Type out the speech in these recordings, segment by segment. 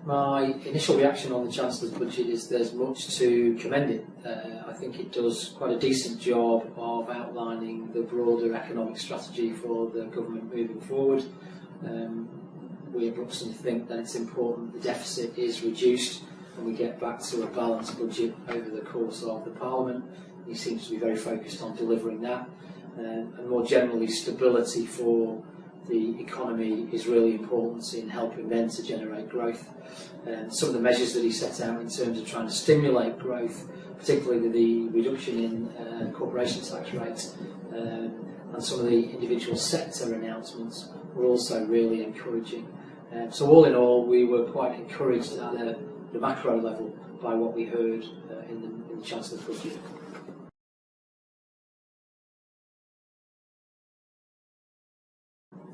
My initial reaction on the Chancellor's budget is there's much to commend it. I think it does quite a decent job of outlining the broader economic strategy for the government moving forward. We at Brookston think that it's important the deficit is reduced and we get back to a balanced budget over the course of the Parliament. He seems to be very focused on delivering that. And more generally, stability for the economy is really important in helping them to generate growth. Some of the measures that he set out in terms of trying to stimulate growth, particularly the reduction in corporation tax rates and some of the individual sector announcements, were also really encouraging. So all in all, we were quite encouraged at the macro level by what we heard in the Chancellor's budget.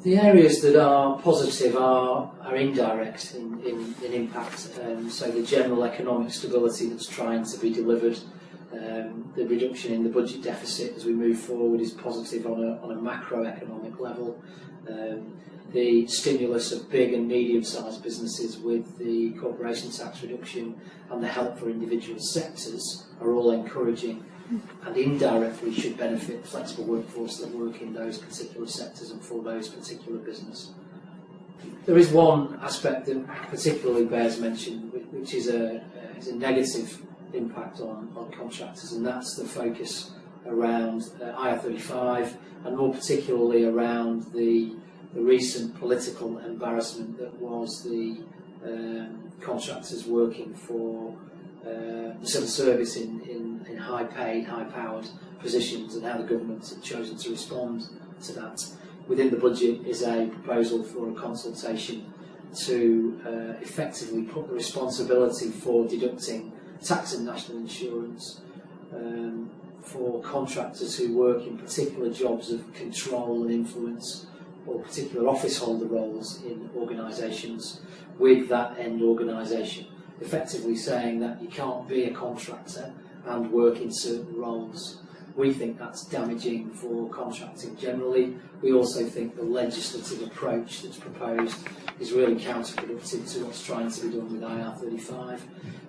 The areas that are positive are indirect in impact, so the general economic stability that's trying to be delivered, the reduction in the budget deficit as we move forward is positive on a macroeconomic level. The stimulus of big and medium-sized businesses with the corporation tax reduction and the help for individual sectors are all encouraging and indirectly should benefit the flexible workforce that work in those particular sectors and for those particular business. There is one aspect that particularly bears mention, which is a negative impact on contractors, and that's the focus around IR35 and more particularly around the recent political embarrassment that was the contractors working for the civil service in high-paid, high-powered positions, and how the government had chosen to respond to that. Within the budget is a proposal for a consultation to effectively put the responsibility for deducting tax and national insurance for contractors who work in particular jobs of control and influence or particular office holder roles in organisations with that end organisation, effectively saying that you can't be a contractor and work in certain roles. We think that's damaging for contracting generally. We also think the legislative approach that's proposed is really counterproductive to what's trying to be done with IR35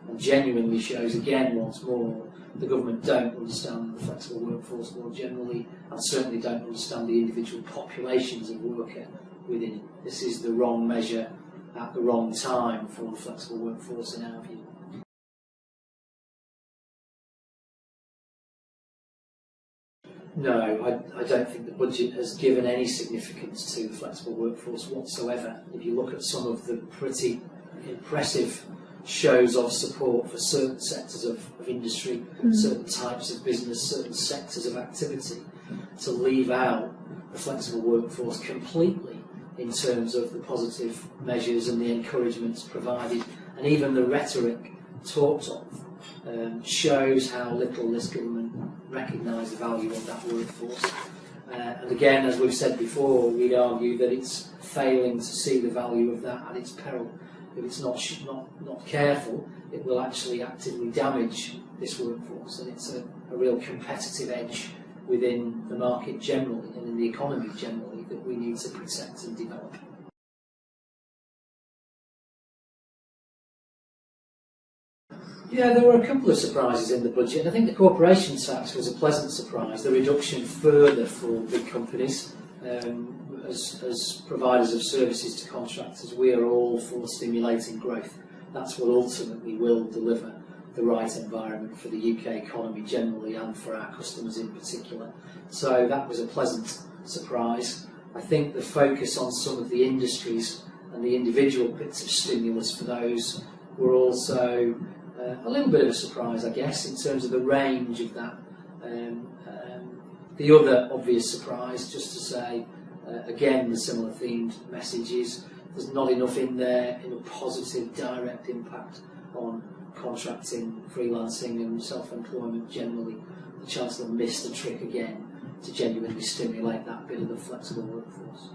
and genuinely shows again once more the government don't understand the flexible workforce more generally and certainly don't understand the individual populations of worker within it. This is the wrong measure at the wrong time for the flexible workforce in our view. No, I don't think the budget has given any significance to the flexible workforce whatsoever. If you look at some of the pretty impressive shows of support for certain sectors of industry, certain types of business, certain sectors of activity, to leave out the flexible workforce completely in terms of the positive measures and the encouragements provided, and even the rhetoric talked of, shows how little this government recognise the value of that workforce. And again, as we've said before, we'd argue that it's failing to see the value of that at its peril. If it's not careful, it will actually actively damage this workforce, and it's a real competitive edge within the market generally and in the economy generally that we need to protect and develop. Yeah, there were a couple of surprises in the budget, and I think the corporation tax was a pleasant surprise. The reduction further for big companies, as providers of services to contractors, we are all for stimulating growth. That's what ultimately will deliver the right environment for the UK economy generally and for our customers in particular. So that was a pleasant surprise. I think the focus on some of the industries and the individual bits of stimulus for those were also a little bit of a surprise, I guess, in terms of the range of that. The other obvious surprise, just to say, again, the similar themed message is there's not enough in there in a positive direct impact on contracting, freelancing and self-employment generally. The Chancellor missed the trick again to genuinely stimulate that bit of the flexible workforce.